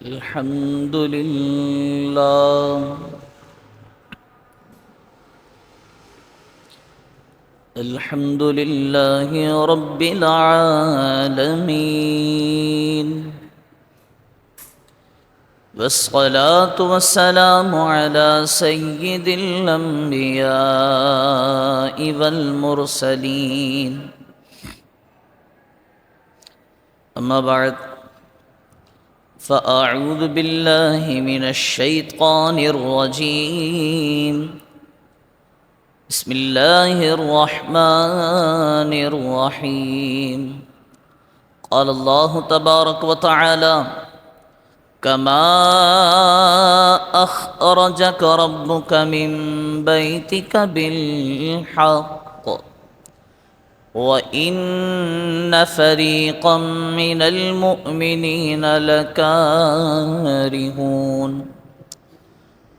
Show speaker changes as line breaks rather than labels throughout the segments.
الحمد لله الحمد لله رب العالمين، والصلاة والسلام على سيد الأنبياء والمرسلين. أما بعد، فأعوذ بالله من الشيطان الرجيم. بسم الله الرحمن الرحيم. قال الله تبارك وتعالى: كما أخرجك ربك من بيتك بالحق وإن فريقا من المؤمنين لكارهون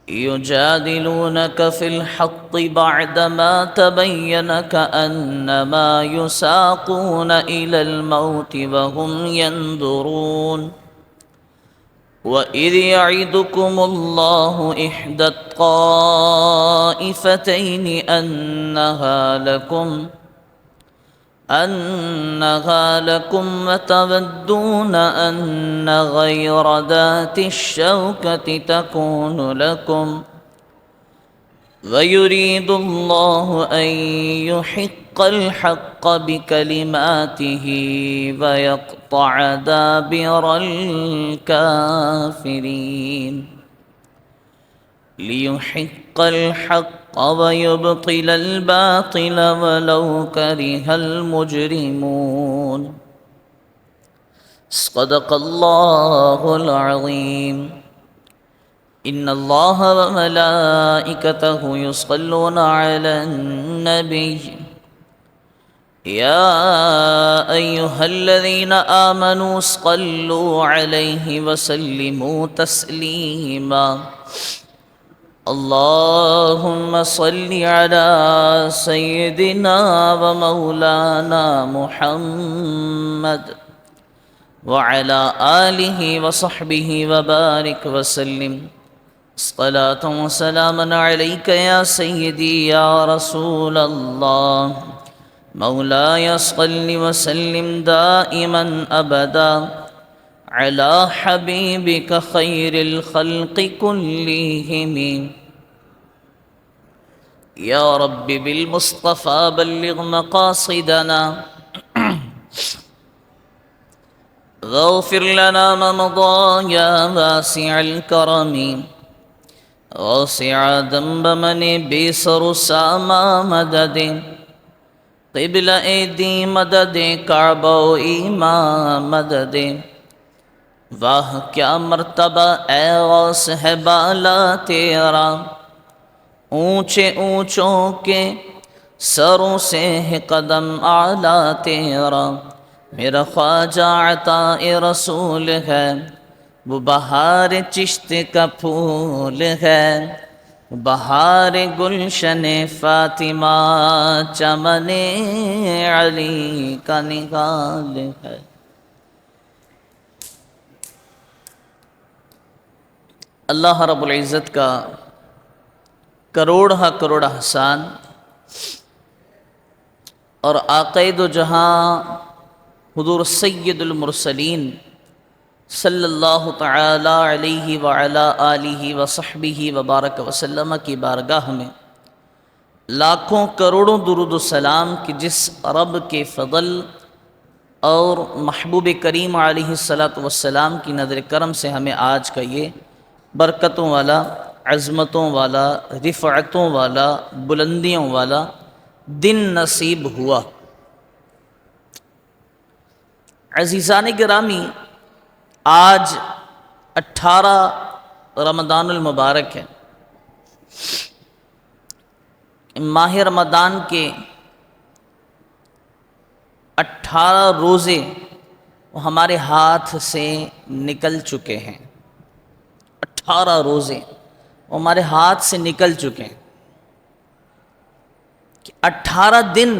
يجادلونك في الحق بعدما تبين كأنما يساقون إلى الموت وهم ينظرون. وإذ يعدكم الله إحدى الطائفتين أنها لكم وتودون أن غير ذات الشوكة تكون لكم، ويريد الله أن يحق الحق بكلماته ويقطع دابر الكافرين، ليحق الحق ويبطل الباطل ولو كره المجرمون. صدق الله العظيم. إن الله وملائكته يصلون على النبي يا أيها الذين آمنوا صلوا عليه وسلموا تسليما. اللهم صل على سيدنا ومولانا محمد وعلى آله وصحبه وبارك وسلم. صلاة وسلاما عليك يا سيدي يا رسول الله. مولاي صل وسلم دائما أبدا على حبيبك خير الخلق كلهم. يا رب بالمصطفى بلغ مقاصدنا واغفر لنا ما مضى يا واسع الكرم. واسع ذنب من بيسر ساما مدد قبل ايدي مدد کعبہ ایمان مدد. واہ کیا مرتبہ اے غوث ہے بالا تیرا، اونچے اونچوں کے سروں سے ہے قدم اعلیٰ تیرا. میرا خواجہ عطا رسول ہے، وہ بہار چشت کا پھول ہے، بہار گلشن فاطمہ چمن علی کا نگال ہے. اللہ رب العزت کا کروڑ احسان اور آقا دو جہاں حضور سید المرسلین صلی اللہ تعالی علیہ وعلا آلہ وصحبہ وبارک وسلم کی بارگاہ میں لاکھوں کروڑوں درود و سلام کہ جس رب کے فضل اور محبوب کریم علیہ السلام کی نظر کرم سے ہمیں آج کا یہ برکتوں والا، عظمتوں والا، رفعتوں والا، بلندیوں والا دن نصیب ہوا. عزیزان گرامی، آج 18 رمضان المبارک ہے. ماہ رمضان کے 18 روزے وہ ہمارے ہاتھ سے نکل چکے ہیں. 18 روزے وہ ہمارے ہاتھ سے نکل چکے ہیں. 18 دن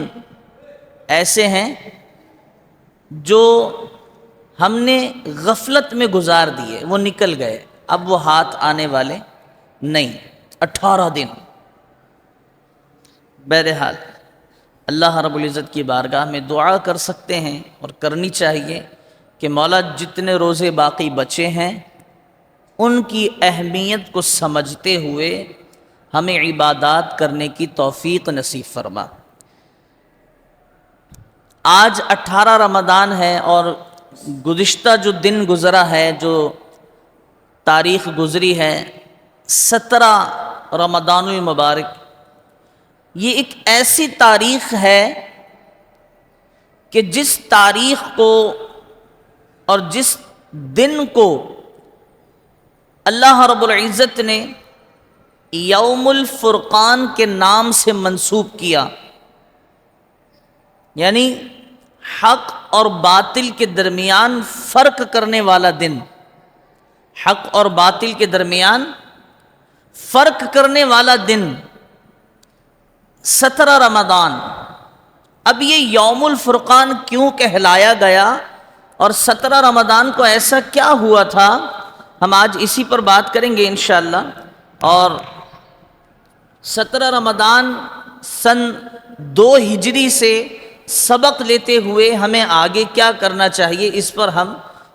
ایسے ہیں جو ہم نے غفلت میں گزار دیے، وہ نکل گئے، اب وہ ہاتھ آنے والے نہیں۔ 18 دن۔ بہرحال اللہ رب العزت کی بارگاہ میں دعا کر سکتے ہیں اور کرنی چاہیے کہ مولا جتنے روزے باقی بچے ہیں ان کی اہمیت کو سمجھتے ہوئے ہمیں عبادات کرنے کی توفیق نصیب فرما۔ آج 18 رمضان ہے اور گزشتہ جو دن گزرا ہے، جو تاریخ گزری ہے 17 رمضان المبارک، یہ ایک ایسی تاریخ ہے کہ جس تاریخ کو اور جس دن کو اللہ رب العزت نے یوم الفرقان کے نام سے منسوب کیا، یعنی حق اور باطل کے درمیان فرق کرنے والا دن، حق اور باطل کے درمیان فرق کرنے والا دن 17 رمضان۔ اب یہ یوم الفرقان کیوں کہلایا گیا اور 17 رمضان کو ایسا کیا ہوا تھا، ہم آج اسی پر بات کریں گے انشاءاللہ۔ اور 17 رمضان سن 2 ہجری سے سبق لیتے ہوئے ہمیں آگے کیا کرنا چاہیے، اس پر ہم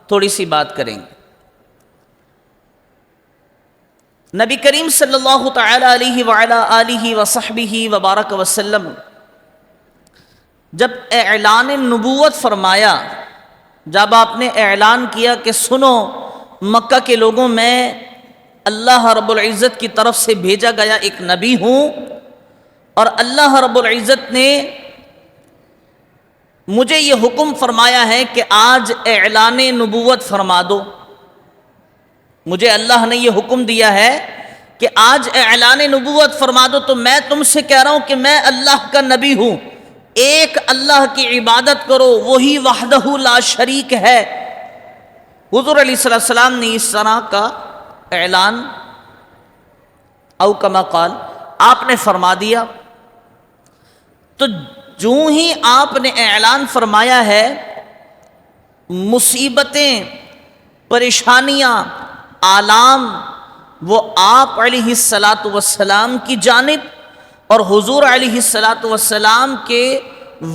تھوڑی سی بات کریں گے۔ نبی کریم صلی اللہ تعالی علیہ وعلا آلہ وصحبہ وبارک وسلم جب اعلان نبوت فرمایا، جب آپ نے اعلان کیا کہ سنو مکہ کے لوگوں، میں اللہ رب العزت کی طرف سے بھیجا گیا ایک نبی ہوں اور اللہ رب العزت نے مجھے یہ حکم فرمایا ہے کہ آج اعلان نبوت فرما دو۔ مجھے اللہ نے یہ حکم دیا ہے کہ آج اعلان نبوت فرما دو، تو میں تم سے کہہ رہا ہوں کہ میں اللہ کا نبی ہوں، ایک اللہ کی عبادت کرو، وہی وحدہ لا شریک ہے۔ حضور علیہ السلام نے اس طرح کا اعلان او کما قال آپ نے فرما دیا۔ تو جو ہی آپ نے اعلان فرمایا ہے، مصیبتیں، پریشانیاں، آلام وہ آپ علیہ السلام کی جانب اور حضور علیہ السلام کے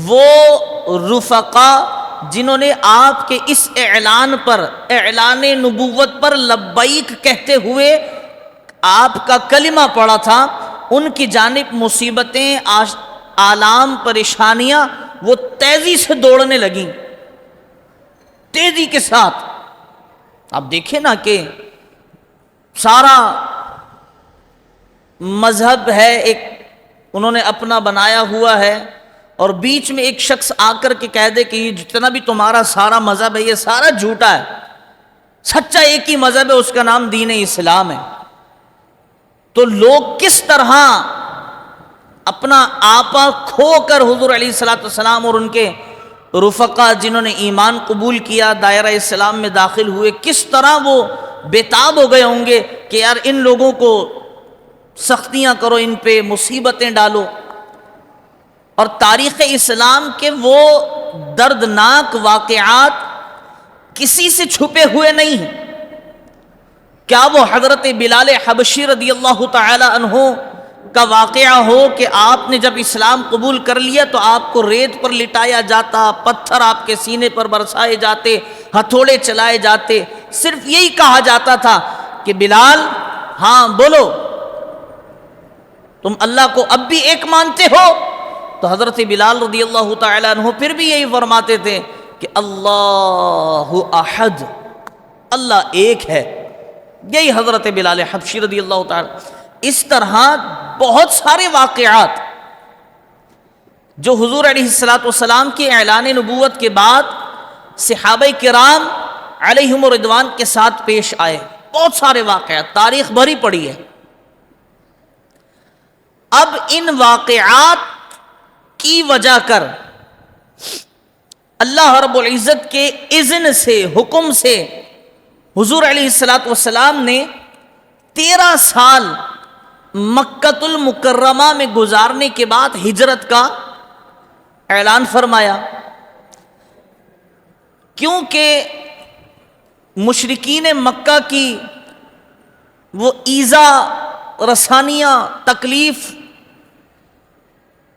وہ رفقا جنہوں نے آپ کے اس اعلان پر، اعلان نبوت پر لبیک کہتے ہوئے آپ کا کلمہ پڑھا تھا، ان کی جانب مصیبتیں، آلام، پریشانیاں وہ تیزی سے دوڑنے لگیں، تیزی کے ساتھ۔ آپ دیکھیں نا کہ سارا مذہب ہے ایک انہوں نے اپنا بنایا ہوا ہے، اور بیچ میں ایک شخص آ کر کے کہہ دے کہ یہ جتنا بھی تمہارا سارا مذہب ہے یہ سارا جھوٹا ہے، سچا ایک ہی مذہب ہے، اس کا نام دین اسلام ہے۔ تو لوگ کس طرح اپنا آپا کھو کر حضور علیہ السلام اور ان کے رفقا جنہوں نے ایمان قبول کیا، دائرہ اسلام میں داخل ہوئے، کس طرح وہ بےتاب ہو گئے ہوں گے کہ یار ان لوگوں کو سختیاں کرو، ان پہ مصیبتیں ڈالو۔ اور تاریخ اسلام کے وہ دردناک واقعات کسی سے چھپے ہوئے نہیں ہیں۔ کیا وہ حضرت بلال حبشی رضی اللہ تعالی عنہ کا واقعہ ہو کہ آپ نے جب اسلام قبول کر لیا تو آپ کو ریت پر لٹایا جاتا، پتھر آپ کے سینے پر برسائے جاتے، ہتھوڑے چلائے جاتے، صرف یہی کہا جاتا تھا کہ بلال ہاں بولو، تم اللہ کو اب بھی ایک مانتے ہو؟ تو حضرت بلال رضی اللہ تعالی عنہ پھر بھی یہی فرماتے تھے کہ اللہ احد، اللہ ایک ہے۔ یہی حضرت بلال حبشی رضی اللہ تعالی۔ اس طرح بہت سارے واقعات جو حضور علیہ السلام کے اعلان نبوت کے بعد صحابہ کرام علیہم رضوان کے ساتھ پیش آئے، بہت سارے واقعات، تاریخ بھری پڑی ہے۔ اب ان واقعات کی وجہ کر اللہ رب العزت کے اذن سے، حکم سے حضور علیہ السلام نے 13 سال مکۃ المکرمہ میں گزارنے کے بعد ہجرت کا اعلان فرمایا، کیونکہ مشرکین مکہ کی وہ ایذا رسانیاں، تکلیف،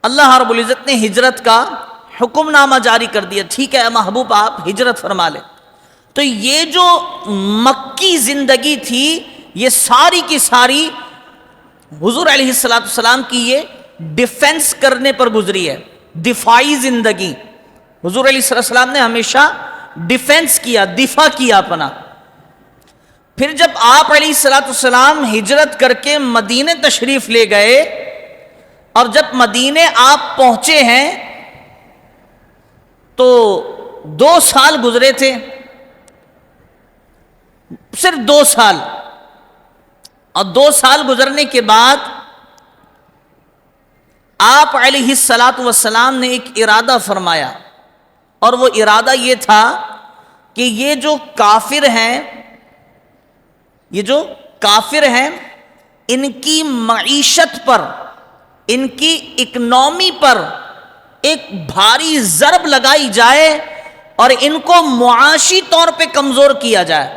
اللہ رب العزت نے ہجرت کا حکم نامہ جاری کر دیا، ٹھیک ہے محبوب آپ ہجرت فرما لیں۔ تو یہ جو مکی زندگی تھی یہ ساری کی ساری حضور علیہ السلام کی یہ ڈیفنس کرنے پر گزری ہے، دفاعی زندگی۔ حضور علیہ السلام نے ہمیشہ ڈیفنس کیا، دفاع کیا اپنا۔ پھر جب آپ علیہ السلام ہجرت کر کے مدینے تشریف لے گئے اور جب مدینے آپ پہنچے ہیں تو 2 سال گزرے تھے، صرف 2 سال، اور 2 سال گزرنے کے بعد آپ علیہ السلام نے ایک ارادہ فرمایا، اور وہ ارادہ یہ تھا کہ یہ جو کافر ہیں ان کی معیشت پر، ان کی اکنامی پر ایک بھاری ضرب لگائی جائے اور ان کو معاشی طور پہ کمزور کیا جائے۔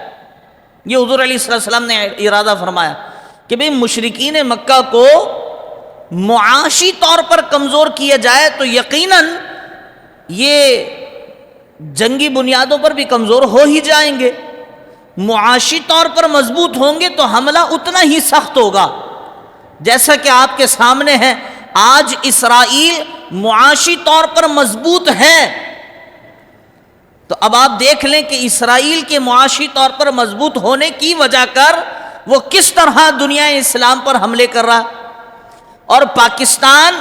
یہ حضور علیہ السلام نے ارادہ فرمایا کہ بھئی مشرکین مکہ کو معاشی طور پر کمزور کیا جائے تو یقیناً یہ جنگی بنیادوں پر بھی کمزور ہو ہی جائیں گے، معاشی طور پر مضبوط ہوں گے تو حملہ اتنا ہی سخت ہوگا۔ جیسا کہ آپ کے سامنے ہے آج اسرائیل معاشی طور پر مضبوط ہے، تو اب آپ دیکھ لیں کہ اسرائیل کے معاشی طور پر مضبوط ہونے کی وجہ کر وہ کس طرح دنیا اسلام پر حملے کر رہا، اور پاکستان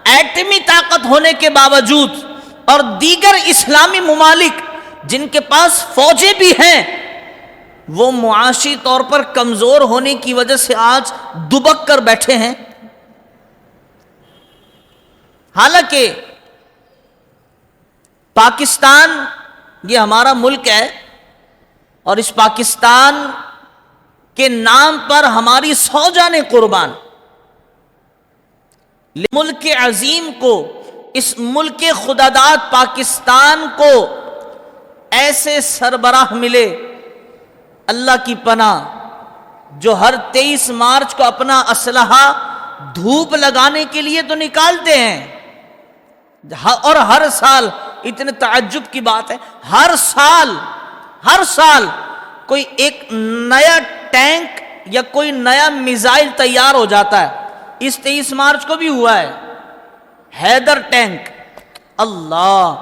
ایٹمی طاقت ہونے کے باوجود اور دیگر اسلامی ممالک جن کے پاس فوجیں بھی ہیں وہ معاشی طور پر کمزور ہونے کی وجہ سے آج دبک کر بیٹھے ہیں۔ حالانکہ پاکستان یہ ہمارا ملک ہے اور اس پاکستان کے نام پر ہماری 100 جانیں قربان۔ ملک عظیم کو، اس ملک خداداد پاکستان کو ایسے سربراہ ملے اللہ کی پناہ جو ہر 23 مارچ کو اپنا اسلحہ دھوپ لگانے کے لیے تو نکالتے ہیں، اور ہر سال، اتنے تعجب کی بات ہے، ہر سال کوئی ایک نیا ٹینک یا کوئی نیا میزائل تیار ہو جاتا ہے۔ اس 23 مارچ کو بھی ہوا ہے حیدر ٹینک۔ اللہ،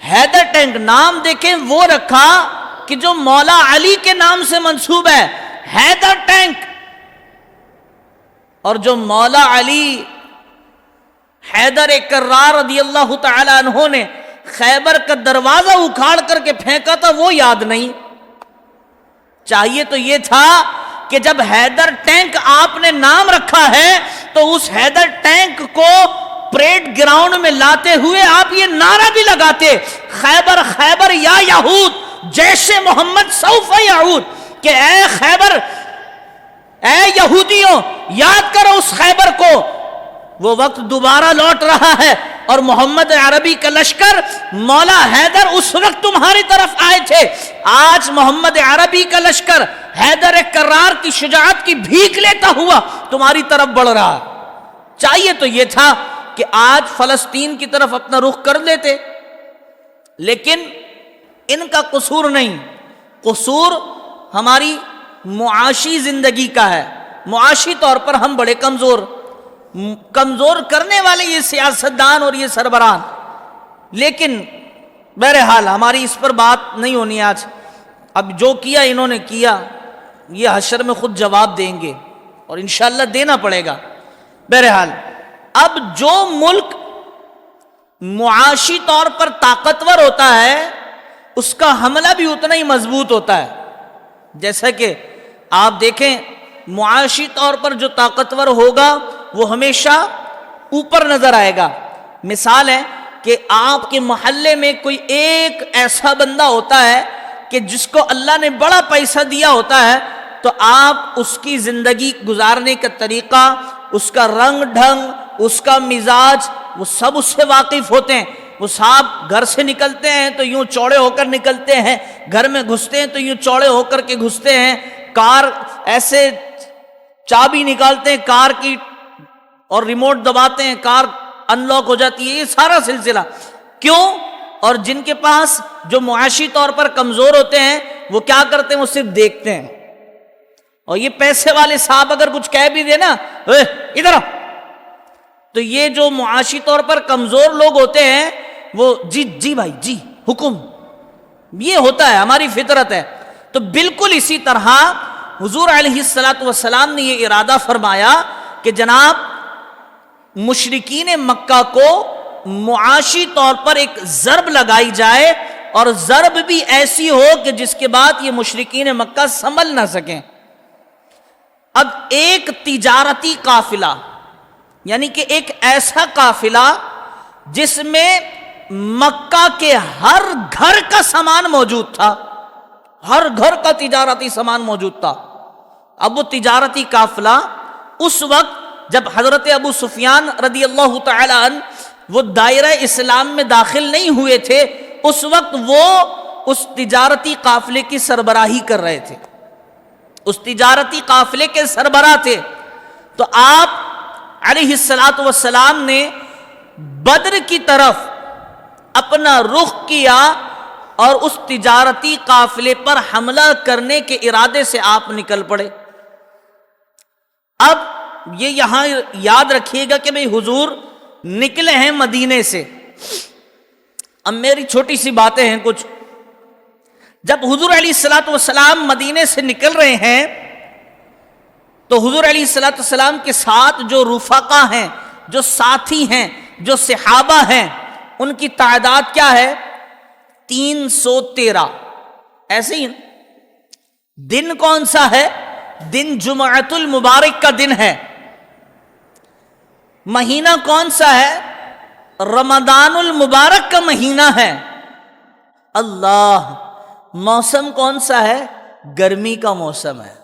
حیدر ٹینک نام دیکھیں وہ رکھا کہ جو مولا علی کے نام سے منسوب ہے، حیدر ٹینک۔ اور جو مولا علی حیدر کرار رضی اللہ تعالی عنہ نے خیبر کا دروازہ اکھاڑ کر کے پھینکا تھا وہ یاد نہیں۔ چاہیے تو یہ تھا کہ جب حیدر ٹینک آپ نے نام رکھا ہے تو اس حیدر ٹینک کو پریڈ گراؤنڈ میں لاتے ہوئے آپ یہ نعرہ بھی لگاتے، خیبر خیبر یا یہود جیش محمد سوف یعود، کہ اے خیبر، اے یہودیوں یاد کرو اس خیبر کو، وہ وقت دوبارہ لوٹ رہا ہے اور محمد عربی کا لشکر مولا حیدر اس وقت تمہاری طرف آئے تھے، آج محمد عربی کا لشکر حیدر کرار کی شجاعت کی بھیک لیتا ہوا تمہاری طرف بڑھ رہا ہے۔ چاہیے تو یہ تھا کہ آج فلسطین کی طرف اپنا رخ کر لیتے، لیکن ان کا قصور نہیں، قصور ہماری معاشی زندگی کا ہے۔ معاشی طور پر ہم بڑے کمزور کرنے والے یہ سیاستدان اور یہ سربراہ، لیکن بہرحال ہماری اس پر بات نہیں ہونی آج۔ اب جو کیا انہوں نے کیا یہ حشر میں خود جواب دیں گے اور انشاءاللہ دینا پڑے گا۔ بہرحال اب جو ملک معاشی طور پر طاقتور ہوتا ہے اس کا حملہ بھی اتنا ہی مضبوط ہوتا ہے۔ جیسا کہ آپ دیکھیں معاشی طور پر جو طاقتور ہوگا وہ ہمیشہ اوپر نظر آئے گا۔ مثال ہے کہ آپ کے محلے میں کوئی ایک ایسا بندہ ہوتا ہے کہ جس کو اللہ نے بڑا پیسہ دیا ہوتا ہے، تو آپ اس کی زندگی گزارنے کا طریقہ، اس کا رنگ ڈھنگ، اس کا مزاج، وہ سب اس سے واقف ہوتے ہیں۔ وہ صاحب گھر سے نکلتے ہیں تو یوں چوڑے ہو کر نکلتے ہیں، گھر میں گھستے ہیں تو یوں چوڑے ہو کر کے گھستے ہیں، کار ایسے چابی نکالتے ہیں کار کی اور ریموٹ دباتے ہیں، کار ان لاک ہو جاتی ہے، یہ سارا سلسلہ کیوں؟ اور جن کے پاس جو معاشی طور پر کمزور ہوتے ہیں وہ کیا کرتے ہیں؟ وہ صرف دیکھتے ہیں، اور یہ پیسے والے صاحب اگر کچھ کہہ بھی دے نا، ادھر آ، تو یہ جو معاشی طور پر کمزور لوگ ہوتے ہیں وہ جی بھائی جی حکم، یہ ہوتا ہے، ہماری فطرت ہے۔ تو بالکل اسی طرح حضور علیہ الصلوۃ والسلام نے یہ ارادہ فرمایا کہ جناب مشرکین مکہ کو معاشی طور پر ایک ضرب لگائی جائے، اور ضرب بھی ایسی ہو کہ جس کے بعد یہ مشرکین مکہ سنبھل نہ سکیں۔ اب ایک تجارتی قافلہ، یعنی کہ ایک ایسا قافلہ جس میں مکہ کے ہر گھر کا سامان موجود تھا، ہر گھر کا تجارتی سامان موجود تھا۔ اب وہ تجارتی قافلہ اس وقت جب حضرت ابو سفیان رضی اللہ تعالی عنہ وہ دائرہ اسلام میں داخل نہیں ہوئے تھے، اس وقت وہ اس تجارتی قافلے کی سربراہی کر رہے تھے، اس تجارتی قافلے کے سربراہ تھے۔ تو آپ علیہ الصلوۃ والسلام نے بدر کی طرف اپنا رخ کیا اور اس تجارتی قافلے پر حملہ کرنے کے ارادے سے آپ نکل پڑے۔ اب یہ یہاں یاد رکھیے گا کہ بھئی حضور نکلے ہیں مدینے سے۔ اب میری چھوٹی سی باتیں ہیں کچھ۔ جب حضور علیہ الصلوۃ والسلام مدینے سے نکل رہے ہیں تو حضور علیہ الصلوۃ والسلام کے ساتھ جو رفقا ہیں، جو ساتھی ہیں، جو صحابہ ہیں، ان کی تعداد کیا ہے؟ 313۔ ایسے ہی دن کون سا ہے؟ دن جمعۃ المبارک کا دن ہے۔ مہینہ کون سا ہے؟ رمضان المبارک کا مہینہ ہے۔ اللہ، موسم کون سا ہے؟ گرمی کا موسم ہے۔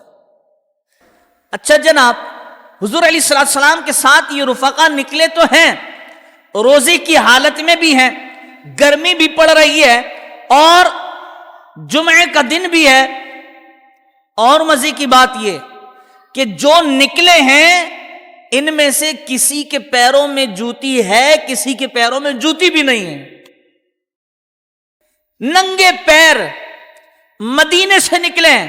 اچھا جناب، حضور علیہ السلام کے ساتھ یہ رفقا نکلے تو ہیں، روزے کی حالت میں بھی ہیں، گرمی بھی پڑ رہی ہے اور جمعے کا دن بھی ہے، اور مزے کی بات یہ کہ جو نکلے ہیں ان میں سے کسی کے پیروں میں جوتی ہے، کسی کے پیروں میں جوتی بھی نہیں ہے، ننگے پیر مدینے سے نکلے ہیں۔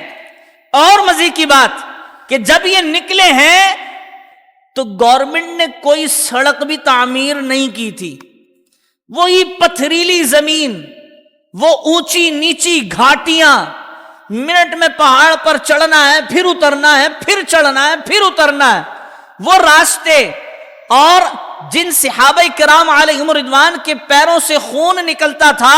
اور مزے کی بات کہ جب یہ نکلے ہیں تو گورنمنٹ نے کوئی سڑک بھی تعمیر نہیں کی تھی، وہی پتھریلی زمین، وہ اونچی نیچی گھاٹیاں، منٹ میں پہاڑ پر چڑھنا ہے، پھر اترنا ہے، پھر چڑھنا ہے، پھر اترنا ہے، وہ راستے۔ اور جن صحابہ کرام علیہم رضوان کے پیروں سے خون نکلتا تھا،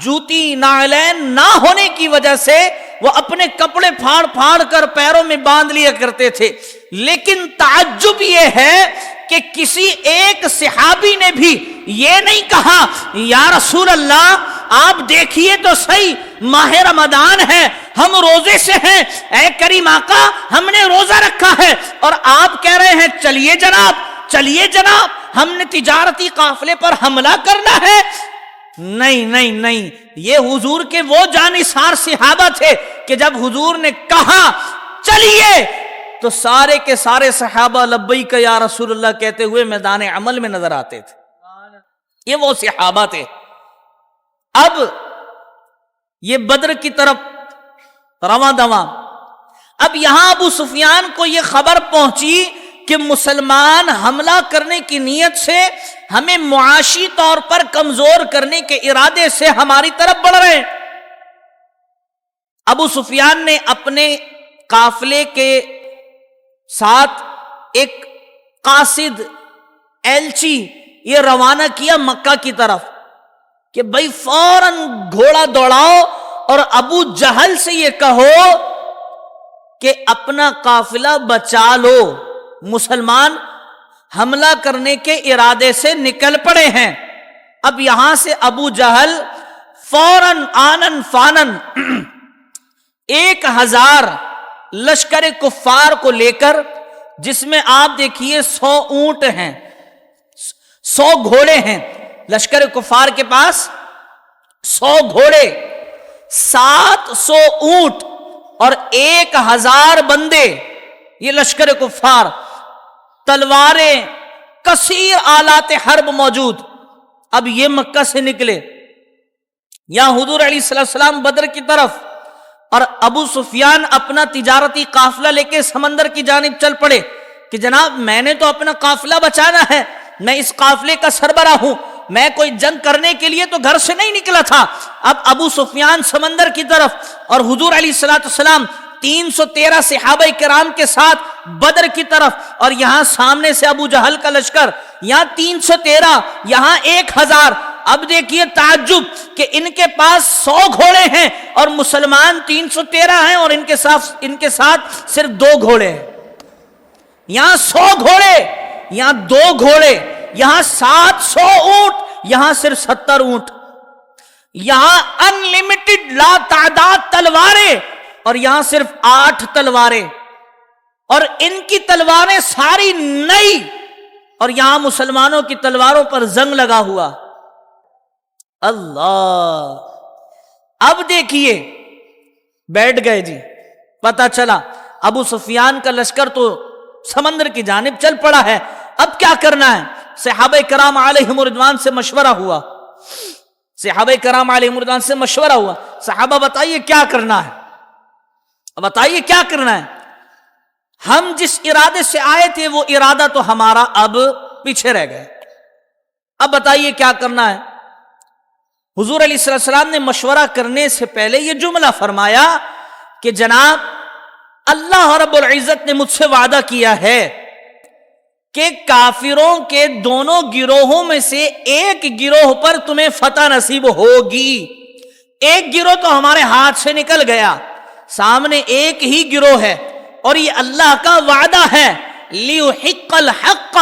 جوتی نعلین نہ ہونے کی وجہ سے وہ اپنے کپڑے پھاڑ پھاڑ کر پیروں میں باندھ لیا کرتے تھے۔ لیکن تعجب یہ ہے کہ کسی ایک صحابی نے بھی یہ نہیں کہا یا رسول اللہ آپ دیکھیے تو صحیح، ماہ رمضان ہے، ہم روزے سے ہیں، اے کریم آقا ہم نے روزہ رکھا ہے اور آپ کہہ رہے ہیں چلیے جناب، چلیے جناب، ہم نے تجارتی قافلے پر حملہ کرنا ہے۔ نہیں نہیں نہیں، یہ حضور کے وہ جانثار صحابہ تھے کہ جب حضور نے کہا چلیے تو سارے کے سارے صحابہ لبیک یا رسول اللہ کہتے ہوئے میدان عمل میں نظر آتے تھے۔ یہ وہ صحابہ تھے۔ اب یہ بدر کی طرف رواں دواں، اب یہاں ابو سفیان کو یہ خبر پہنچی کہ مسلمان حملہ کرنے کی نیت سے ہمیں معاشی طور پر کمزور کرنے کے ارادے سے ہماری طرف بڑھ رہے ہیں۔ ابو سفیان نے اپنے قافلے کے ساتھ ایک قاصد ایلچی یہ روانہ کیا مکہ کی طرف کہ بھائی فوراً گھوڑا دوڑاؤ اور ابو جہل سے یہ کہو کہ اپنا قافلہ بچا لو، مسلمان حملہ کرنے کے ارادے سے نکل پڑے ہیں۔ اب یہاں سے ابو جہل فوراً آنن فانن 1000 لشکر کفار کو لے کر، جس میں آپ دیکھیے 100 اونٹ ہیں، 100 گھوڑے ہیں، لشکر کفار کے پاس 100 گھوڑے، 700 اونٹ اور 1000 بندے، یہ لشکر کفار، تلواریں، کثیر آلات حرب موجود۔ اب یہ مکہ سے نکلے، یہاں حضور علیہ السلام بدر کی طرف، اور ابو سفیان اپنا تجارتی قافلہ لے کے سمندر کی جانب چل پڑے کہ جناب میں نے تو اپنا قافلہ بچانا ہے، میں اس قافلے کا سربراہ ہوں، میں کوئی جنگ کرنے کے لیے تو گھر سے نہیں نکلا تھا۔ اب ابو سفیان سمندر کی طرف اور حضور علیہ السلام 313 صحابہ کرام کے ساتھ بدر کی طرف، اور یہاں سامنے سے ابو جہل کا لشکر، یہاں 313، یہاں 1000۔ اب دیکھیے تعجب کہ ان کے پاس 100 گھوڑے ہیں اور مسلمان 313 ہیں، اور ان کے ساتھ صرف 2 گھوڑے ہیں۔ یہاں 100 گھوڑے، یہاں 2 گھوڑے، یہاں 700 اونٹ، یہاں صرف 70 اونٹ، یہاں انلمیٹڈ لا تعداد تلواریں، اور یہاں صرف 8 تلواریں، اور ان کی تلواریں ساری نئی، اور یہاں مسلمانوں کی تلواروں پر زنگ لگا ہوا۔ اللہ! اب دیکھیے بیٹھ گئے جی، پتہ چلا ابو سفیان کا لشکر تو سمندر کی جانب چل پڑا ہے، اب کیا کرنا ہے؟ صحابہ کرام علیہم رضوان سے مشورہ ہوا، صحابہ کرام علیہم رضوان سے مشورہ ہوا، صحابہ بتائیے کیا کرنا ہے، بتائیے کیا کرنا ہے؟ ہم جس ارادے سے آئے تھے وہ ارادہ تو ہمارا اب پیچھے رہ گیا، اب بتائیے کیا کرنا ہے؟ حضور علیہ السلام نے مشورہ کرنے سے پہلے یہ جملہ فرمایا کہ جناب اللہ رب العزت نے مجھ سے وعدہ کیا ہے کہ کافروں کے دونوں گروہوں میں سے ایک گروہ پر تمہیں فتح نصیب ہوگی۔ ایک گروہ تو ہمارے ہاتھ سے نکل گیا، سامنے ایک ہی گروہ ہے، اور یہ اللہ کا وعدہ ہے، لِيُحِقَّ الْحَقَّ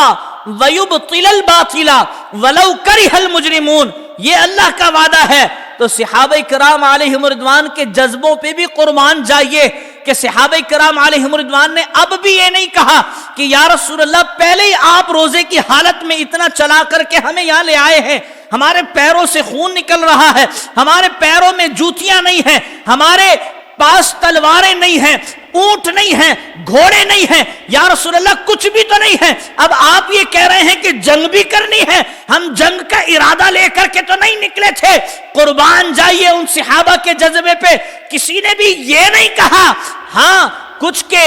وَيُبْطِلَ الْبَاطِلَ وَلَوْ كَرِهَ الْمُجْرِمُونَ، یہ اللہ کا وعدہ ہے۔ تو صحابہ کرام علیہم رضوان کے جذبوں پہ بھی قربان جائیے کہ صحابہ کرام علیہم رضوان نے اب بھی یہ نہیں کہا کہ یا رسول اللہ پہلے ہی آپ روزے کی حالت میں اتنا چلا کر کے ہمیں یہاں لے آئے ہیں، ہمارے پیروں سے خون نکل رہا ہے، ہمارے پیروں میں جوتیاں نہیں ہیں، ہمارے پاس تلواریں نہیں ہیں، اونٹ نہیں ہیں، گھوڑے نہیں ہیں، یا رسول اللہ کچھ بھی تو نہیں ہے، اب آپ یہ کہہ رہے ہیں کہ جنگ بھی کرنی ہے، ہم جنگ کا ارادہ لے کر کے تو نہیں نکلے تھے۔ قربان جائیے ان صحابہ کے جذبے پہ، کسی نے بھی یہ نہیں کہا۔ ہاں کچھ کے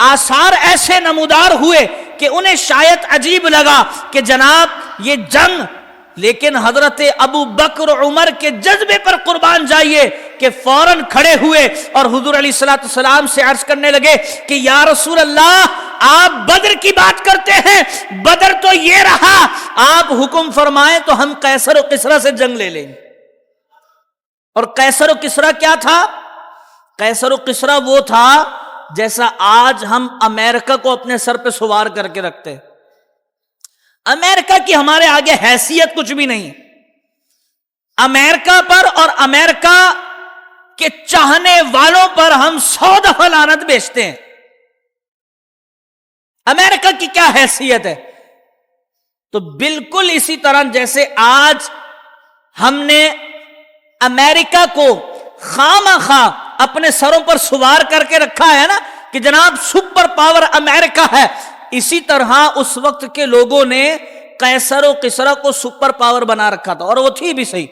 آثار ایسے نمودار ہوئے کہ انہیں شاید عجیب لگا کہ جناب یہ جنگ، لیکن حضرت ابو بکر عمر کے جذبے پر قربان جائیے کہ فوراً کھڑے ہوئے اور حضور علیہ السلام سے عرض کرنے لگے کہ یا رسول اللہ آپ بدر کی بات کرتے ہیں، بدر تو یہ رہا، آپ حکم فرمائیں تو ہم قیصر و کسریٰ سے جنگ لے لیں۔ اور قیصر و کسریٰ کیا تھا؟ قیصر و کسریٰ وہ تھا جیسا آج ہم امریکہ کو اپنے سر پہ سوار کر کے رکھتے ہیں۔ امریکہ کی ہمارے آگے حیثیت کچھ بھی نہیں، امریکہ پر اور امریکہ کے چاہنے والوں پر ہم 100 دفعہ لعنت بیچتے ہیں۔ امریکہ کی کیا حیثیت ہے؟ تو بالکل اسی طرح جیسے آج ہم نے امریکہ کو خامخواہ اپنے سروں پر سوار کر کے رکھا ہے نا کہ جناب سپر پاور امریکہ ہے، اسی طرح اس وقت کے لوگوں نے قیصر و کسریٰ کو سپر پاور بنا رکھا تھا، اور وہ تھی بھی صحیح۔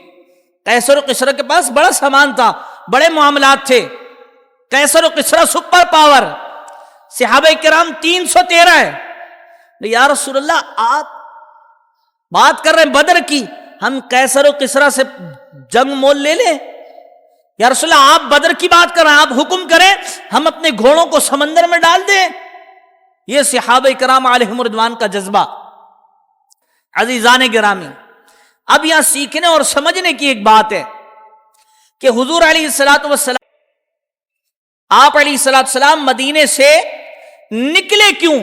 قیصر و کسریٰ کے پاس بڑا سامان تھا، بڑے معاملات تھے، قیصر و کسریٰ سپر پاور۔ صحابہ کرام 313 ہے، یا رسول اللہ آپ بات کر رہے ہیں بدر کی، ہم قیصر و کسریٰ سے جنگ مول لے لیں؟ یا رسول اللہ آپ بدر کی بات کر رہے ہیں، آپ حکم کریں ہم اپنے گھوڑوں کو سمندر میں ڈال دیں۔ یہ صحابہ کرام علیہم رضوان کا جذبہ۔ عزیزان گرامی، اب یہاں سیکھنے اور سمجھنے کی ایک بات ہے کہ حضور علیہ السلام آپ علیہ السلام مدینے سے نکلے کیوں؟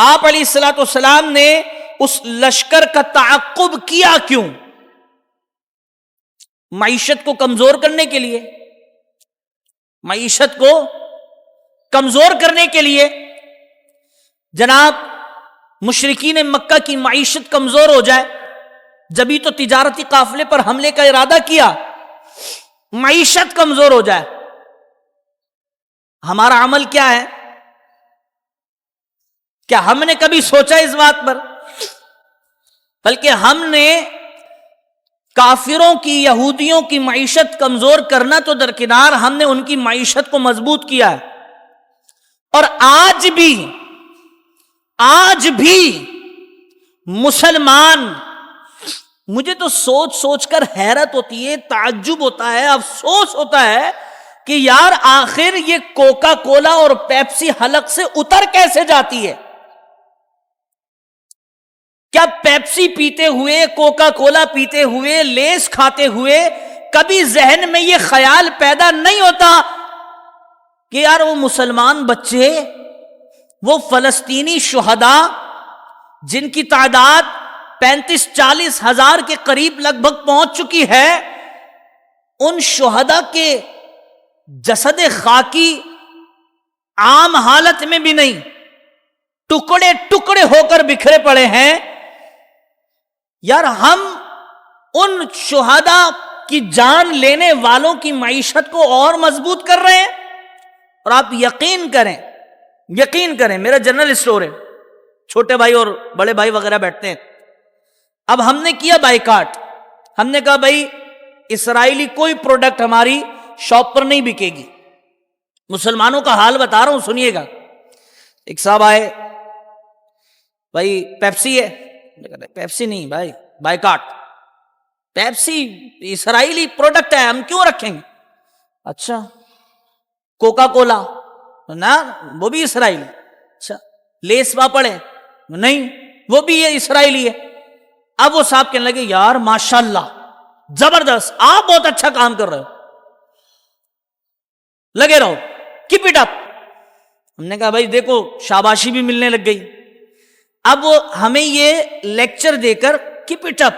آپ علیہ السلام نے اس لشکر کا تعاقب کیا کیوں؟ معیشت کو کمزور کرنے کے لیے، معیشت کو کمزور کرنے کے لیے۔ جناب مشرکین مکہ کی معیشت کمزور ہو جائے، جبھی تو تجارتی قافلے پر حملے کا ارادہ کیا، معیشت کمزور ہو جائے۔ ہمارا عمل کیا ہے؟ کیا ہم نے کبھی سوچا اس بات پر؟ بلکہ ہم نے کافروں کی، یہودیوں کی معیشت کمزور کرنا تو درکنار، ہم نے ان کی معیشت کو مضبوط کیا ہے۔ اور آج بھی مسلمان، مجھے تو سوچ سوچ کر حیرت ہوتی ہے، تعجب ہوتا ہے، افسوس ہوتا ہے کہ یار آخر یہ کوکا کولا اور پیپسی حلق سے اتر کیسے جاتی ہے؟ کیا پیپسی پیتے ہوئے، کوکا کولا پیتے ہوئے، لیس کھاتے ہوئے کبھی ذہن میں یہ خیال پیدا نہیں ہوتا کہ یار وہ مسلمان بچے، وہ فلسطینی شہداء جن کی تعداد 35-40 ہزار کے قریب لگ بھگ پہنچ چکی ہے، ان شہداء کے جسد خاکی عام حالت میں بھی نہیں، ٹکڑے ٹکڑے ہو کر بکھرے پڑے ہیں۔ یار ہم ان شہداء کی جان لینے والوں کی معیشت کو اور مضبوط کر رہے ہیں۔ اور آپ یقین کریں، میرا جنرل اسٹور ہے، چھوٹے بھائی اور بڑے بھائی وغیرہ بیٹھتے ہیں۔ اب ہم نے کیا بائیکاٹ، ہم نے کہا بھائی اسرائیلی کوئی پروڈکٹ ہماری شاپ پر نہیں بکے گی۔ مسلمانوں کا حال بتا رہا ہوں، سنیے گا۔ ایک صاحب آئے، بھائی پیپسی ہے؟ پیپسی نہیں بھائی، بائیکاٹ، پیپسی اسرائیلی پروڈکٹ ہے، ہم کیوں رکھیں گے؟ اچھا کوکا کولا نا، وہ بھی اسرائیلی؟ اچھا لیس پاپڑ ہے؟ نہیں وہ بھی یہ اسرائیلی ہے۔ اب وہ صاحب کہنے لگے یار ماشاءاللہ زبردست، آپ بہت اچھا کام کر رہے ہو، لگے رہو، کیپ اٹ اپ۔ ہم نے کہا بھائی دیکھو شاباشی بھی ملنے لگ گئی۔ اب وہ ہمیں یہ لیکچر دے کر keep it up,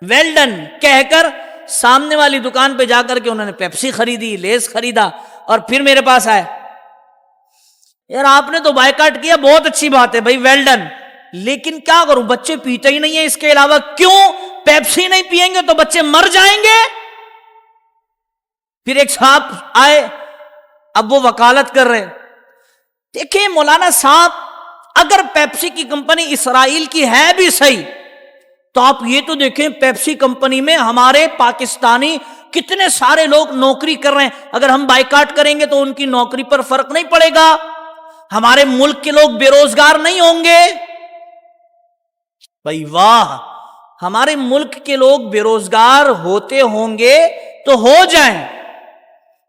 well done کہہ کر سامنے والی دکان پہ جا کر کے انہوں نے پیپسی خریدی، لیس خریدا، اور پھر میرے پاس آئے، یار آپ نے تو بائیکاٹ کیا، بہت اچھی بات ہے بھائی، ویل ڈن، لیکن کیا کروں بچے پیتے ہی نہیں ہیں اس کے علاوہ۔ کیوں؟ پیپسی نہیں پیئیں گے تو بچے مر جائیں گے۔ پھر ایک صاحب آئے، اب وہ وکالت کر رہے، دیکھیں مولانا صاحب اگر پیپسی کی کمپنی اسرائیل کی ہے بھی صحیح، تو آپ یہ تو دیکھیں پیپسی کمپنی میں ہمارے پاکستانی کتنے سارے لوگ نوکری کر رہے ہیں، اگر ہم بائیکاٹ کریں گے تو ان کی نوکری پر فرق نہیں پڑے گا، ہمارے ملک کے لوگ بے روزگار نہیں ہوں گے۔ بھائی واہ، ہمارے ملک کے لوگ بے روزگار ہوتے ہوں گے تو ہو جائیں،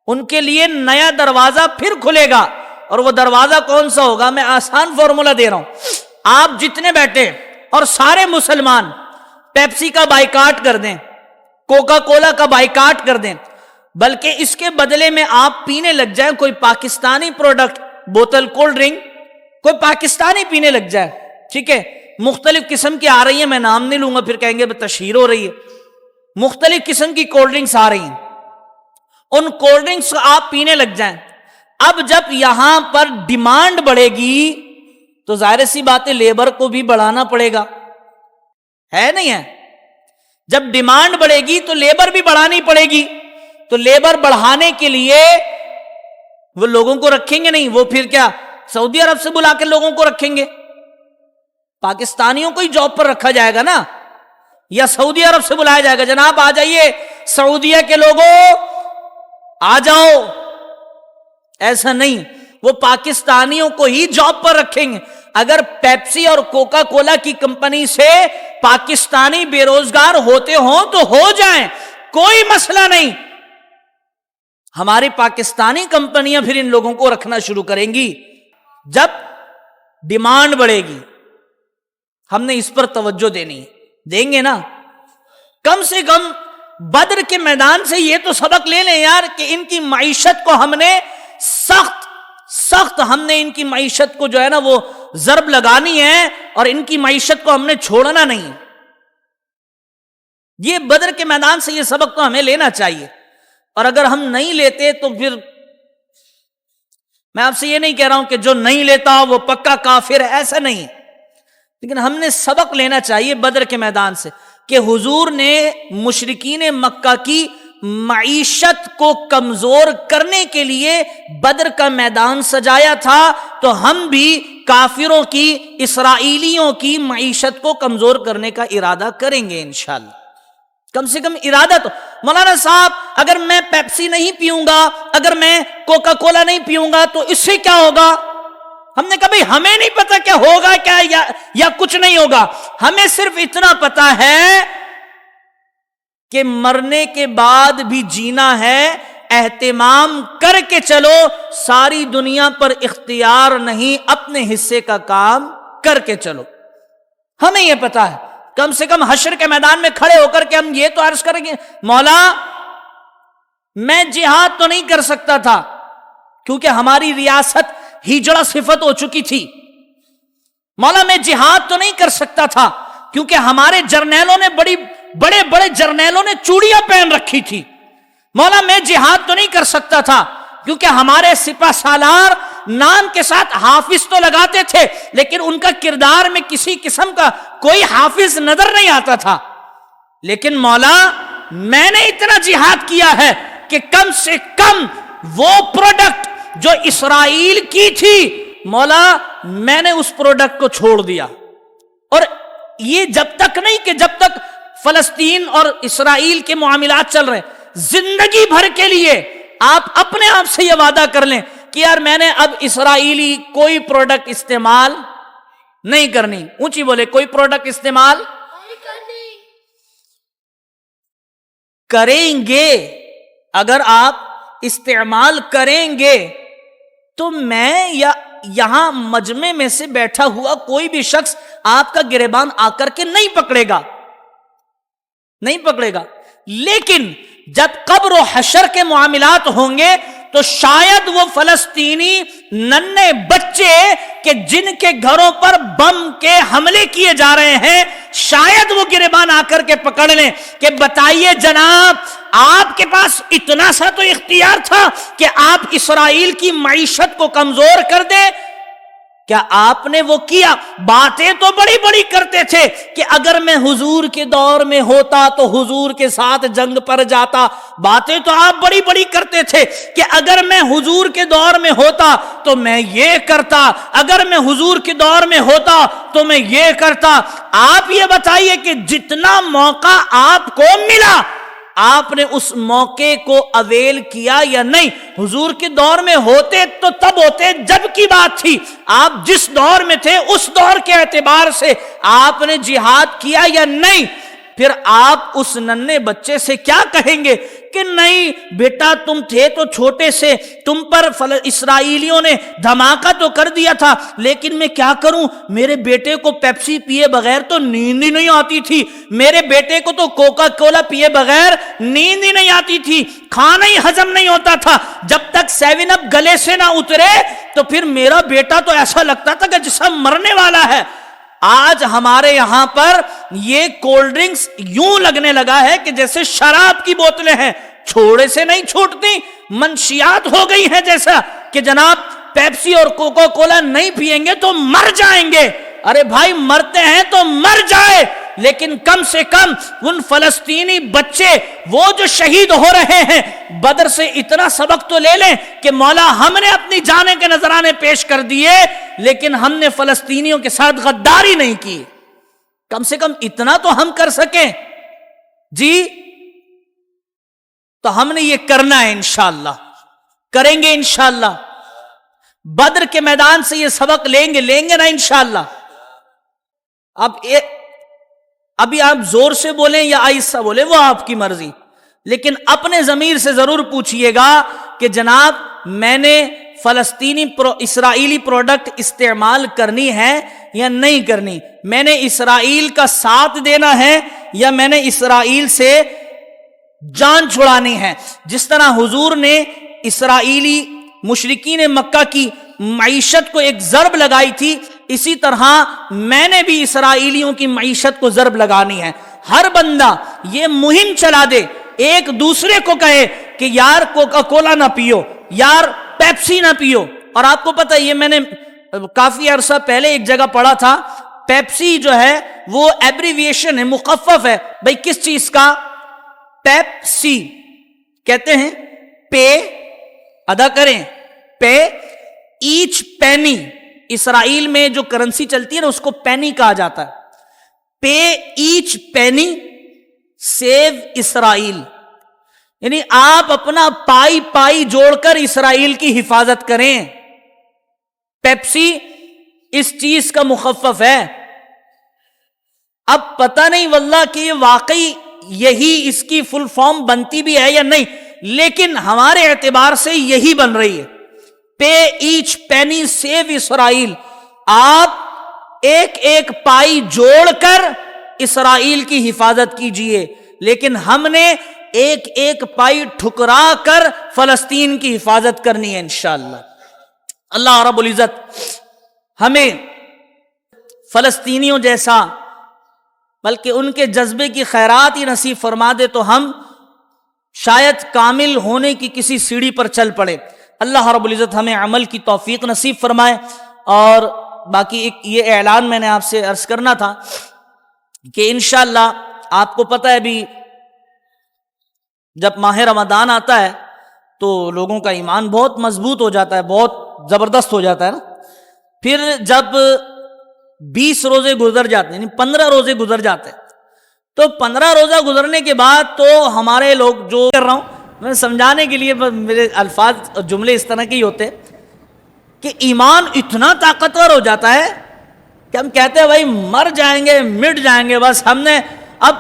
ان کے لیے نیا دروازہ پھر کھلے گا۔ اور وہ دروازہ کون سا ہوگا؟ میں آسان فارمولا دے رہا ہوں، آپ جتنے بیٹھے اور سارے مسلمان پیپسی کا بائیکاٹ کر دیں، کوکا کولا کا بائیکاٹ کر دیں، بلکہ اس کے بدلے میں آپ پینے لگ جائیں کوئی پاکستانی پروڈکٹ، بوتل کولڈ ڈرنک کوئی پاکستانی پینے لگ جائے، ٹھیک ہے، مختلف قسم کی آ رہی ہیں، میں نام نہیں لوں گا پھر کہیں گے تشہیر ہو رہی ہے، مختلف قسم کی کولڈ ڈرنکس آ رہی ہیں، ان کولڈ ڈرنکس آپ پینے لگ جائیں۔ اب جب یہاں پر ڈیمانڈ بڑھے گی تو ظاہر سی بات ہے لیبر کو بھی بڑھانا پڑے گا، ہے نہیں ہے؟ جب ڈیمانڈ بڑھے گی تو لیبر بھی بڑھانی پڑے گی، تو لیبر بڑھانے کے لیے وہ لوگوں کو رکھیں گے نہیں، وہ پھر کیا سعودی عرب سے بلا کے لوگوں کو رکھیں گے؟ پاکستانیوں کو ہی جاب پر رکھا جائے گا نا، یا سعودی عرب سے بلایا جائے گا، جناب آ جائیے سعودیہ کے لوگوں آ جاؤ؟ ایسا نہیں، وہ پاکستانیوں کو ہی جاب پر رکھیں گے۔ اگر پیپسی اور کوکا کولا کی کمپنی سے پاکستانی بے روزگار ہوتے ہوں تو ہو جائیں، کوئی مسئلہ نہیں، ہماری پاکستانی کمپنیاں پھر ان لوگوں کو رکھنا شروع کریں گی۔ جب ڈیمانڈ بڑھے گی ہم نے اس پر توجہ دیں گے نا۔ کم سے کم بدر کے میدان سے یہ تو سبق لے لیں یار کہ ان کی معیشت کو ہم نے سخت ہم نے ان کی معیشت کو جو ہے نا وہ ضرب لگانی ہے، اور ان کی معیشت کو ہم نے چھوڑنا نہیں۔ یہ بدر کے میدان سے یہ سبق تو ہمیں لینا چاہیے، اور اگر ہم نہیں لیتے تو پھر میں آپ سے یہ نہیں کہہ رہا ہوں کہ جو نہیں لیتا وہ پکا کافر ہے، ایسا نہیں، لیکن ہم نے سبق لینا چاہیے بدر کے میدان سے۔ کہ حضور نے مشرکین مکہ کی معیشت کو کمزور کرنے کے لیے بدر کا میدان سجایا تھا، تو ہم بھی کافروں کی، اسرائیلیوں کی معیشت کو کمزور کرنے کا ارادہ کریں گے انشاءاللہ۔ کم سے کم ارادہ تو، مولانا صاحب اگر میں پیپسی نہیں پیوں گا، اگر میں کوکا کولا نہیں پیوں گا تو اس سے کیا ہوگا؟ ہم نے کہا بھئی ہمیں نہیں پتا کیا ہوگا کیا یا کچھ نہیں ہوگا، ہمیں صرف اتنا پتا ہے کہ مرنے کے بعد بھی جینا ہے، اہتمام کر کے چلو، ساری دنیا پر اختیار نہیں، اپنے حصے کا کام کر کے چلو۔ ہمیں یہ پتا ہے، کم سے کم حشر کے میدان میں کھڑے ہو کر کے ہم یہ تو عرض کریں گے مولا میں جہاد تو نہیں کر سکتا تھا کیونکہ ہماری ریاست ہجڑا صفت ہو چکی تھی، مولا میں جہاد تو نہیں کر سکتا تھا کیونکہ ہمارے جرنیلوں نے بڑے بڑے جرنیلوں نے چوڑیاں پہن رکھی تھی، مولا میں جہاد تو نہیں کر سکتا تھا کیونکہ ہمارے سپہ سالار نام کے ساتھ حافظ تو لگاتے تھے لیکن ان کا کردار میں کسی قسم کا کوئی حافظ نظر نہیں آتا تھا، لیکن مولا میں نے اتنا جہاد کیا ہے کہ کم سے کم وہ پروڈکٹ جو اسرائیل کی تھی مولا میں نے اس پروڈکٹ کو چھوڑ دیا۔ اور یہ جب تک نہیں کہ جب تک فلسطین اور اسرائیل کے معاملات چل رہے، زندگی بھر کے لیے آپ اپنے آپ سے یہ وعدہ کر لیں کہ یار میں نے اب اسرائیلی کوئی پروڈکٹ استعمال نہیں کرنی، اونچی بولے کوئی پروڈکٹ استعمال کریں گے۔ اگر آپ استعمال کریں گے تو میں یا یہاں مجمع میں سے بیٹھا ہوا کوئی بھی شخص آپ کا گریبان آ کر کے نہیں پکڑے گا، لیکن جب قبر و حشر کے معاملات ہوں گے تو شاید وہ فلسطینی ننھے بچے کہ جن کے گھروں پر بم کے حملے کیے جا رہے ہیں شاید وہ گریبان آ کر کے پکڑ لیں کہ بتائیے جناب آپ کے پاس اتنا سا تو اختیار تھا کہ آپ اسرائیل کی معیشت کو کمزور کر دیں، کیا آپ نے وہ کیا؟ باتیں تو بڑی بڑی کرتے تھے کہ اگر میں حضور کے دور میں ہوتا تو حضور کے ساتھ جنگ پر جاتا، باتیں تو آپ بڑی بڑی کرتے تھے کہ اگر میں حضور کے دور میں ہوتا تو میں یہ کرتا، اگر میں حضور کے دور میں ہوتا تو میں یہ کرتا۔ آپ یہ بتائیے کہ جتنا موقع آپ کو ملا آپ نے اس موقع کو اویل کیا یا نہیں؟ حضور کے دور میں ہوتے تو تب ہوتے جب کی بات تھی، آپ جس دور میں تھے اس دور کے اعتبار سے آپ نے جہاد کیا یا نہیں؟ پھر آپ اس ننھے بچے سے کیا کہیں گے کہ نہیں بیٹا تم تھے تو چھوٹے سے، تم پر اسرائیلیوں نے دھماکہ تو کر دیا تھا، لیکن میں کیا کروں، میرے بیٹے کو پیپسی پیے بغیر تو نیند ہی نہیں آتی تھی، میرے بیٹے کو تو کوکا کولا پیے بغیر نیند ہی نہیں آتی تھی، کھانا ہی ہضم نہیں ہوتا تھا، جب تک 7 اپ گلے سے نہ اترے تو پھر میرا بیٹا تو ایسا لگتا تھا کہ جیسا مرنے والا ہے۔ آج ہمارے یہاں پر یہ کولڈ ڈرنکس یوں لگنے لگا ہے کہ جیسے شراب کی بوتلیں ہیں، چھوڑے سے نہیں چھوٹتی، منشیات ہو گئی ہیں جیسا کہ جناب پیپسی اور کوکا کولا نہیں پیئیں گے تو مر جائیں گے۔ ارے بھائی مرتے ہیں تو مر جائے، لیکن کم سے کم ان فلسطینی بچے وہ جو شہید ہو رہے ہیں بدر سے اتنا سبق تو لے لیں کہ مولا ہم نے اپنی جانیں کے نذرانے پیش کر دیے لیکن ہم نے فلسطینیوں کے ساتھ غداری نہیں کی، کم سے کم اتنا تو ہم کر سکیں جی۔ تو ہم نے یہ کرنا ہے انشاءاللہ، کریں گے انشاءاللہ، بدر کے میدان سے یہ سبق لیں گے نا انشاءاللہ۔ ابھی آپ زور سے بولیں یا آہستہ بولیں وہ آپ کی مرضی، لیکن اپنے ضمیر سے ضرور پوچھئے گا کہ جناب میں نے اسرائیلی پروڈکٹ استعمال کرنی ہے یا نہیں کرنی، میں نے اسرائیل کا ساتھ دینا ہے یا میں نے اسرائیل سے جان چھڑانی ہے۔ جس طرح حضور نے اسرائیلی مشرکین مکہ کی معیشت کو ایک ضرب لگائی تھی، اسی طرح میں نے بھی اسرائیلیوں کی معیشت کو ضرب لگانی ہے۔ ہر بندہ یہ مہم چلا دے، ایک دوسرے کو کہے کہ یار کوکا کولا نہ پیو، یار پیپسی نہ پیو۔ اور آپ کو پتہ یہ میں نے کافی عرصہ پہلے ایک جگہ پڑھا تھا، پیپسی جو ہے وہ ایبریویشن ہے، مخفف ہے بھئی کس چیز کا؟ پیپسی کہتے ہیں پے ادا کریں، پے ایچ پینی، اسرائیل میں جو کرنسی چلتی ہے نا اس کو پینی کہا جاتا ہے، پے ایچ پینی سیو اسرائیل، یعنی آپ اپنا پائی پائی جوڑ کر اسرائیل کی حفاظت کریں۔ پیپسی اس چیز کا مخفف ہے۔ اب پتہ نہیں واللہ کہ یہ واقعی یہی اس کی فل فارم بنتی بھی ہے یا نہیں، لیکن ہمارے اعتبار سے یہی بن رہی ہے، پے ایچ پینی سیو اسرائیل، آپ ایک ایک پائی جوڑ کر اسرائیل کی حفاظت کیجئے، لیکن ہم نے ایک ایک پائی ٹھکرا کر فلسطین کی حفاظت کرنی ہے انشاءاللہ۔ اللہ رب العزت ہمیں فلسطینیوں جیسا بلکہ ان کے جذبے کی خیرات ہی نصیب فرما دے تو ہم شاید کامل ہونے کی کسی سیڑھی پر چل پڑے۔ اللہ رب العزت ہمیں عمل کی توفیق نصیب فرمائے۔ اور باقی ایک یہ اعلان میں نے آپ سے عرض کرنا تھا کہ انشاءاللہ آپ کو پتہ ہے بھی جب ماہ رمضان آتا ہے تو لوگوں کا ایمان بہت مضبوط ہو جاتا ہے، بہت زبردست ہو جاتا ہے نا۔ پھر جب 20 روزے گزر جاتے ہیں، یعنی 15 روزے گزر جاتے ہیں، تو 15 روزہ گزرنے کے بعد تو ہمارے لوگ جو کر رہا ہوں میں سمجھانے کے لیے میرے الفاظ اور جملے اس طرح کے ہی ہوتے کہ ایمان اتنا طاقتور ہو جاتا ہے کہ ہم کہتے ہیں بھائی مر جائیں گے مٹ جائیں گے، بس ہم نے اب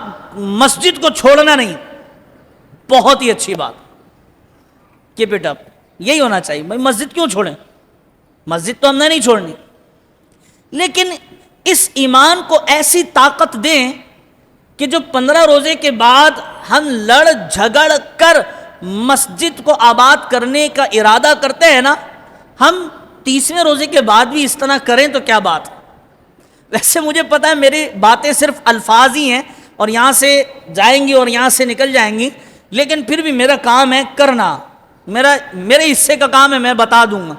مسجد کو چھوڑنا نہیں۔ بہت ہی اچھی بات، کیپ اٹ اپ، یہی ہونا چاہیے۔ بھائی مسجد کیوں چھوڑیں؟ مسجد تو ہم نے نہیں چھوڑنی، لیکن اس ایمان کو ایسی طاقت دیں کہ جو 15 روزے کے بعد ہم لڑ جھگڑ کر مسجد کو آباد کرنے کا ارادہ کرتے ہیں نا، ہم 30ویں روزے کے بعد بھی اس طرح کریں تو کیا بات ہے۔ ویسے مجھے پتا ہے میری باتیں صرف الفاظ ہی ہیں اور یہاں سے جائیں گی اور یہاں سے نکل جائیں گی، لیکن پھر بھی میرا کام ہے کرنا، میرے حصے کا کام ہے، میں بتا دوں گا۔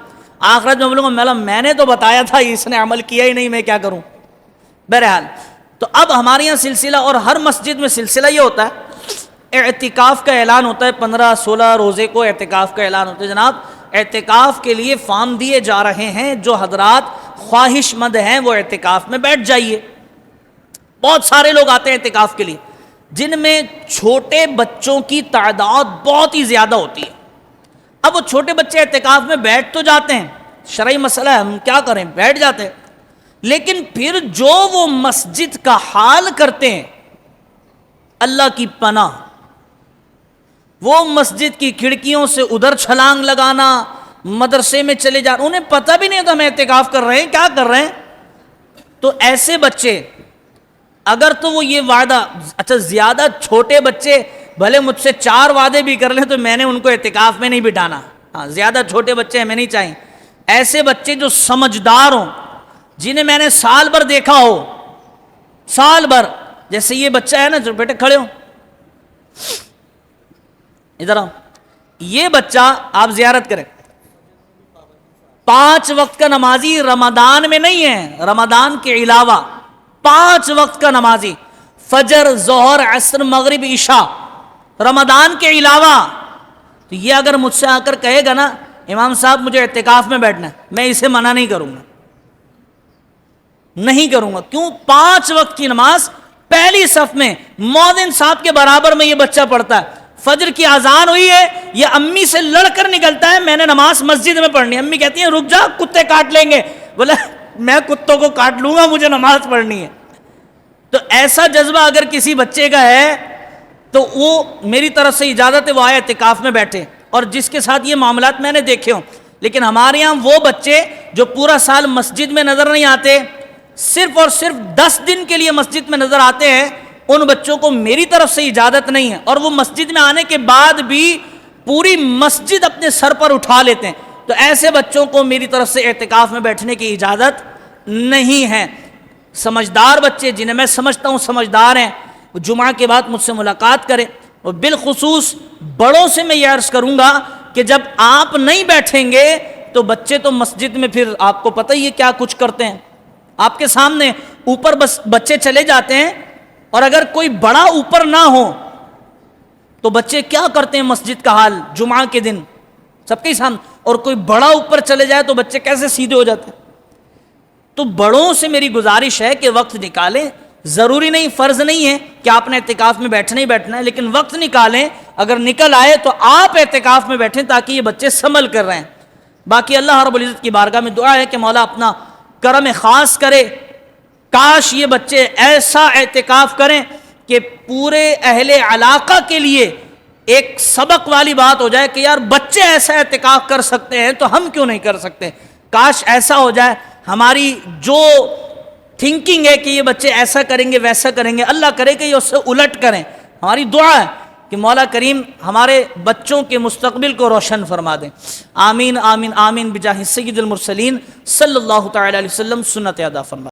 آخرت میں بولوں گا مولا میں نے تو بتایا تھا، اس نے عمل کیا ہی نہیں، میں کیا کروں۔ بہرحال تو اب ہمارے یہاں سلسلہ، اور ہر مسجد میں سلسلہ یہ ہوتا ہے، اعتکاف کا اعلان ہوتا ہے، 15-16 روزے کو اعتکاف کا اعلان ہوتا ہے۔ جناب اعتکاف کے لیے فارم دیے جا رہے ہیں، جو حضرات خواہش مند ہیں وہ اعتکاف میں بیٹھ جائیے۔ بہت سارے لوگ آتے ہیں اعتکاف کے لیے، جن میں چھوٹے بچوں کی تعداد بہت ہی زیادہ ہوتی ہے۔ اب وہ چھوٹے بچے اعتکاف میں بیٹھ تو جاتے ہیں، شرعی مسئلہ ہے، ہم کیا کریں، بیٹھ جاتے ہیں، لیکن پھر جو وہ مسجد کا حال کرتے ہیں، اللہ کی پناہ، وہ مسجد کی کھڑکیوں سے ادھر چھلانگ لگانا، مدرسے میں چلے جانا، انہیں پتہ بھی نہیں ہوتا ہم اعتکاف کر رہے ہیں، کیا کر رہے ہیں۔ تو ایسے بچے اگر تو وہ یہ وعدہ، اچھا زیادہ چھوٹے بچے بھلے مجھ سے 4 وعدے بھی کر لیں تو میں نے ان کو اعتکاف میں نہیں بٹھانا، ہاں زیادہ چھوٹے بچے ہمیں نہیں چاہیے۔ ایسے بچے جو سمجھدار ہوں، جنہیں میں نے سال بھر دیکھا ہو، سال بھر، جیسے یہ بچہ ہے نا، جو بیٹے کھڑے ہو ادھر آؤ، یہ بچہ آپ زیارت کریں، 5 وقت کا نمازی، رمضان میں نہیں ہے، رمضان کے علاوہ 5 وقت کا نمازی، فجر، ظہر، عصر، مغرب، عشاء، رمضان کے علاوہ۔ تو یہ اگر مجھ سے آ کر کہے گا نا امام صاحب مجھے اعتکاف میں بیٹھنا ہے، میں اسے منع نہیں کروں گا، نہیں کروں گا۔ کیوں؟ 5 وقت کی نماز پہلی صف میں مؤذن صاحب کے برابر میں یہ بچہ پڑھتا ہے۔ فجر کی اذان ہوئی ہے، یہ امی سے لڑ کر نکلتا ہے، میں نے نماز مسجد میں پڑھنی ہے، امی کہتی ہیں رک جا کتے کاٹ لیں گے، بولے میں کتوں کو کاٹ لوں گا، مجھے نماز پڑھنی ہے۔ تو ایسا جذبہ اگر کسی بچے کا ہے تو وہ میری طرف سے اجازت ہے وہ آئے اعتکاف میں بیٹھے، اور جس کے ساتھ یہ معاملات میں نے دیکھے ہوں۔ لیکن ہمارے یہاں وہ بچے جو پورا سال مسجد میں نظر نہیں آتے، صرف اور صرف 10 دن کے لیے مسجد میں نظر آتے ہیں، ان بچوں کو میری طرف سے اجازت نہیں ہے، اور وہ مسجد میں آنے کے بعد بھی پوری مسجد اپنے سر پر اٹھا لیتے ہیں۔ تو ایسے بچوں کو میری طرف سے اعتکاف میں بیٹھنے کی اجازت نہیں ہے۔ سمجھدار بچے، جنہیں میں سمجھتا ہوں سمجھدار ہیں، وہ جمعہ کے بعد مجھ سے ملاقات کریں، اور بالخصوص بڑوں سے میں یہ عرض کروں گا کہ جب آپ نہیں بیٹھیں گے تو بچے تو مسجد میں پھر آپ کو پتہ ہی ہے کیا کچھ کرتے ہیں۔
آپ کے سامنے اوپر بس بچے چلے جاتے ہیں، اور اگر کوئی بڑا اوپر نہ ہو تو بچے کیا کرتے ہیں مسجد کا حال جمعہ کے دن سب کے سامنے، اور کوئی بڑا اوپر چلے جائے تو بچے کیسے سیدھے ہو جاتے ہیں۔ تو بڑوں سے میری گزارش ہے کہ وقت نکالیں، ضروری نہیں، فرض نہیں ہے کہ آپ نے اعتکاف میں بیٹھنا ہی بیٹھنا ہے، لیکن وقت نکالیں، اگر نکل آئے تو آپ اعتکاف میں بیٹھیں تاکہ یہ بچے سنبھل کر رہیں۔ باقی اللہ رب العزت کی بارگاہ میں دعا ہے کہ مولا اپنا کرم خاص کرے، کاش یہ بچے ایسا اعتکاف کریں کہ پورے اہل علاقہ کے لیے ایک سبق والی بات ہو جائے کہ یار بچے ایسا اعتکاف کر سکتے ہیں تو ہم کیوں نہیں کر سکتے۔ کاش ایسا ہو جائے، ہماری جو تھنکنگ ہے کہ یہ بچے ایسا کریں گے ویسا کریں گے، اللہ کرے کہ یہ اس سے الٹ کریں۔ ہماری دعا ہے کہ مولا کریم ہمارے بچوں کے مستقبل کو روشن فرما دیں۔ آمین آمین آمین بجاہ سید المرسلین صلی اللہ تعالی علیہ وسلم، سنت ادا فرما۔